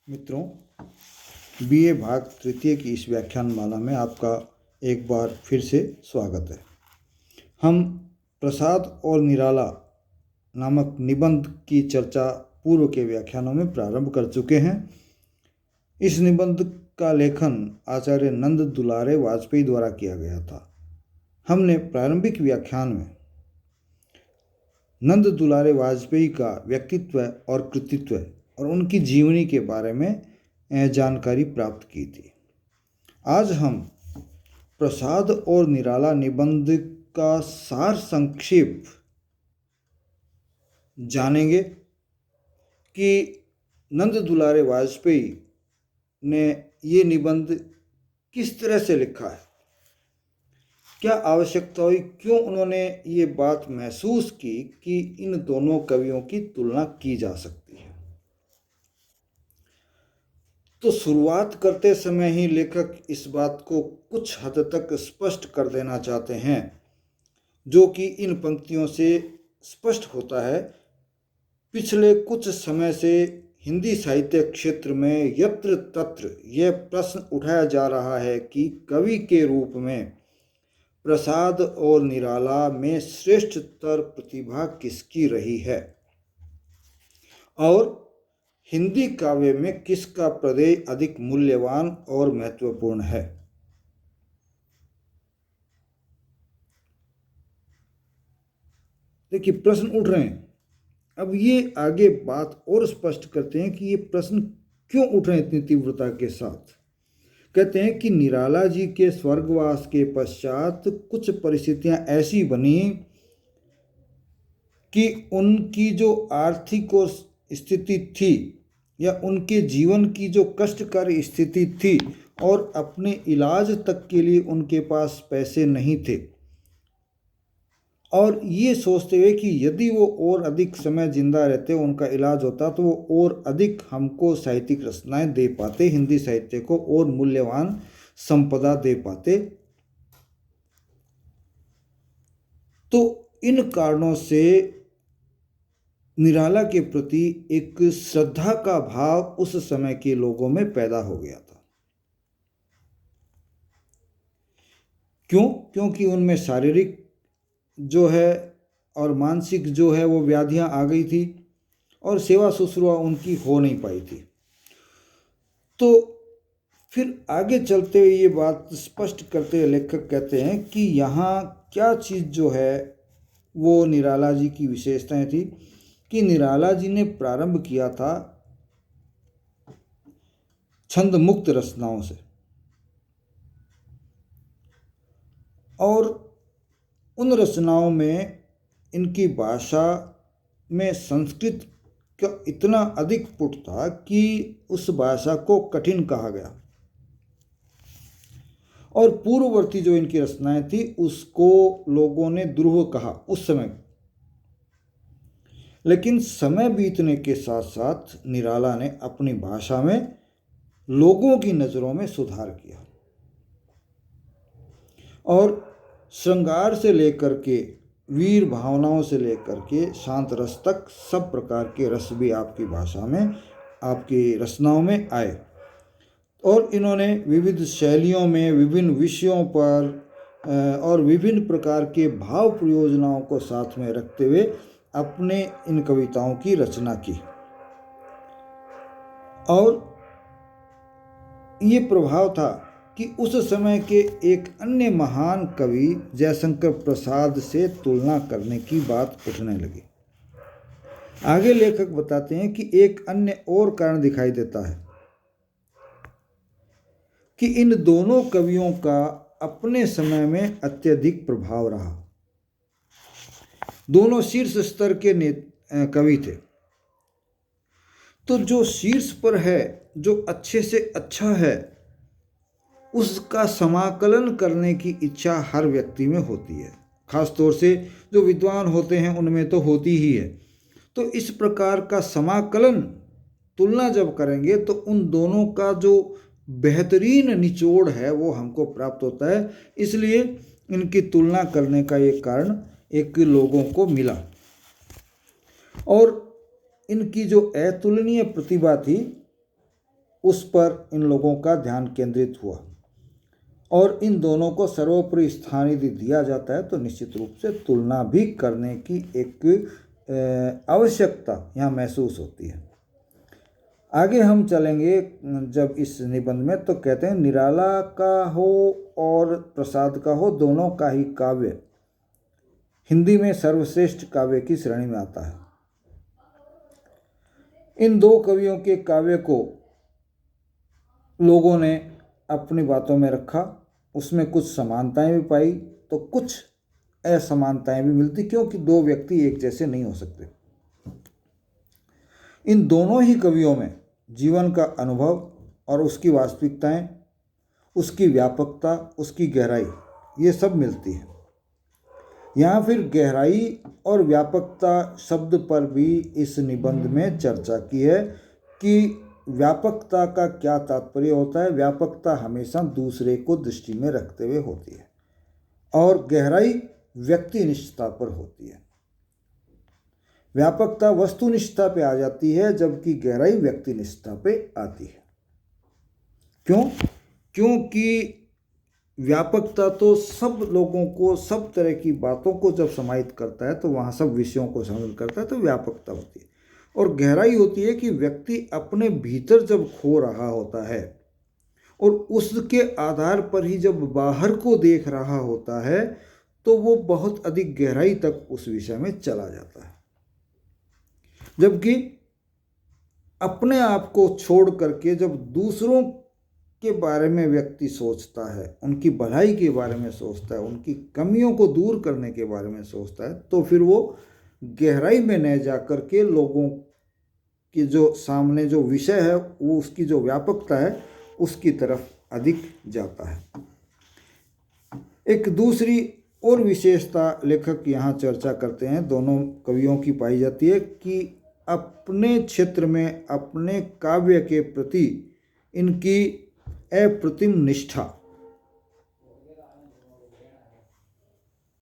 मित्रों, बीए भाग तृतीय की इस व्याख्यानमाला में आपका एक बार फिर से स्वागत है। हम प्रसाद और निराला नामक निबंध की चर्चा पूर्व के व्याख्यानों में प्रारंभ कर चुके हैं। इस निबंध का लेखन आचार्य नंद दुलारे वाजपेयी द्वारा किया गया था। हमने प्रारंभिक व्याख्यान में नंद दुलारे वाजपेयी का व्यक्तित्व और कृतित्व और उनकी जीवनी के बारे में जानकारी प्राप्त की थी। आज हम प्रसाद और निराला निबंध का सार संक्षेप जानेंगे कि नंद दुलारे वाजपेयी ने ये निबंध किस तरह से लिखा है, क्या आवश्यकता हुई, क्यों उन्होंने ये बात महसूस की कि इन दोनों कवियों की तुलना की जा सकती है। तो शुरुआत करते समय ही लेखक इस बात को कुछ हद तक स्पष्ट कर देना चाहते हैं, जो कि इन पंक्तियों से स्पष्ट होता है। पिछले कुछ समय से हिंदी साहित्य क्षेत्र में यत्र तत्र यह प्रश्न उठाया जा रहा है कि कवि के रूप में प्रसाद और निराला में श्रेष्ठतर प्रतिभा किसकी रही है और हिंदी काव्य में किसका प्रदेय अधिक मूल्यवान और महत्वपूर्ण है। देखिए, प्रश्न उठ रहे हैं। अब ये आगे बात और स्पष्ट करते हैं कि ये प्रश्न क्यों उठ रहे हैं इतनी तीव्रता के साथ। कहते हैं कि निराला जी के स्वर्गवास के पश्चात कुछ परिस्थितियां ऐसी बनी कि उनकी जो आर्थिक और स्थिति थी या उनके जीवन की जो कष्टकारी स्थिति थी और अपने इलाज तक के लिए उनके पास पैसे नहीं थे, और ये सोचते हुए कि यदि वो और अधिक समय जिंदा रहते, उनका इलाज होता, तो वो और अधिक हमको साहित्यिक रचनाएं दे पाते, हिंदी साहित्य को और मूल्यवान संपदा दे पाते। तो इन कारणों से निराला के प्रति एक श्रद्धा का भाव उस समय के लोगों में पैदा हो गया था। क्यों? क्योंकि उनमें शारीरिक जो है और मानसिक जो है वो व्याधियां आ गई थी और सेवा शुश्रूषा उनकी हो नहीं पाई थी। तो फिर आगे चलते हुए ये बात स्पष्ट करते हुए लेखक कहते हैं कि यहाँ क्या चीज़ जो है वो निराला जी की विशेषताएं थी कि निराला जी ने प्रारंभ किया था छंद मुक्त रचनाओं से, और उन रचनाओं में इनकी भाषा में संस्कृत का इतना अधिक पुट था कि उस भाषा को कठिन कहा गया, और पूर्ववर्ती जो इनकी रचनाएं थी उसको लोगों ने दुर्ह कहा उस समय। लेकिन समय बीतने के साथ साथ निराला ने अपनी भाषा में लोगों की नज़रों में सुधार किया, और श्रृंगार से लेकर के वीर भावनाओं से लेकर के शांत रस तक सब प्रकार के रस भी आपकी भाषा में, आपकी रचनाओं में आए। और इन्होंने विविध शैलियों में विभिन्न विषयों पर और विभिन्न प्रकार के भाव प्रयोजनाओं को साथ में रखते हुए अपने इन कविताओं की रचना की। और ये प्रभाव था कि उस समय के एक अन्य महान कवि जयशंकर प्रसाद से तुलना करने की बात उठने लगी। आगे लेखक बताते हैं कि एक अन्य और कारण दिखाई देता है कि इन दोनों कवियों का अपने समय में अत्यधिक प्रभाव रहा। दोनों शीर्ष स्तर के कवि थे। तो जो शीर्ष पर है, जो अच्छे से अच्छा है, उसका समाकलन करने की इच्छा हर व्यक्ति में होती है। खास तौर से जो विद्वान होते हैं उनमें तो होती ही है। तो इस प्रकार का समाकलन, तुलना जब करेंगे तो उन दोनों का जो बेहतरीन निचोड़ है वो हमको प्राप्त होता है। इसलिए इनकी तुलना करने का एक कारण एक लोगों को मिला, और इनकी जो अतुलनीय प्रतिभा थी उस पर इन लोगों का ध्यान केंद्रित हुआ और इन दोनों को सर्वोपरि स्थान यदि दिया जाता है तो निश्चित रूप से तुलना भी करने की एक आवश्यकता यहाँ महसूस होती है। आगे हम चलेंगे जब इस निबंध में, तो कहते हैं निराला का हो और प्रसाद का हो, दोनों का ही काव्य हिंदी में सर्वश्रेष्ठ काव्य की श्रेणी में आता है। इन दो कवियों के काव्य को लोगों ने अपनी बातों में रखा, उसमें कुछ समानताएं भी पाई तो कुछ असमानताएं भी मिलती, क्योंकि दो व्यक्ति एक जैसे नहीं हो सकते। इन दोनों ही कवियों में जीवन का अनुभव और उसकी वास्तविकताएं, उसकी व्यापकता, उसकी गहराई, ये सब मिलती है। यहाँ फिर गहराई और व्यापकता शब्द पर भी इस निबंध में चर्चा की है कि व्यापकता का क्या तात्पर्य होता है। व्यापकता हमेशा दूसरे को दृष्टि में रखते हुए होती है और गहराई व्यक्तिनिष्ठता पर होती है। व्यापकता वस्तुनिष्ठता पे आ जाती है, जबकि गहराई व्यक्तिनिष्ठता पे आती है। क्यों? क्योंकि व्यापकता तो सब लोगों को, सब तरह की बातों को जब समाहित करता है तो वहाँ सब विषयों को शामिल करता है, तो व्यापकता होती है। और गहराई होती है कि व्यक्ति अपने भीतर जब खो रहा होता है और उसके आधार पर ही जब बाहर को देख रहा होता है तो वो बहुत अधिक गहराई तक उस विषय में चला जाता है। जबकि अपने आप को छोड़ करके जब दूसरों के बारे में व्यक्ति सोचता है, उनकी भलाई के बारे में सोचता है, उनकी कमियों को दूर करने के बारे में सोचता है, तो फिर वो गहराई में न जा कर के लोगों के जो सामने जो विषय है, वो उसकी जो व्यापकता है उसकी तरफ अधिक जाता है। एक दूसरी और विशेषता लेखक यहाँ चर्चा करते हैं, दोनों कवियों की पाई जाती है कि अपने क्षेत्र में अपने काव्य के प्रति इनकी अप्रतिम निष्ठा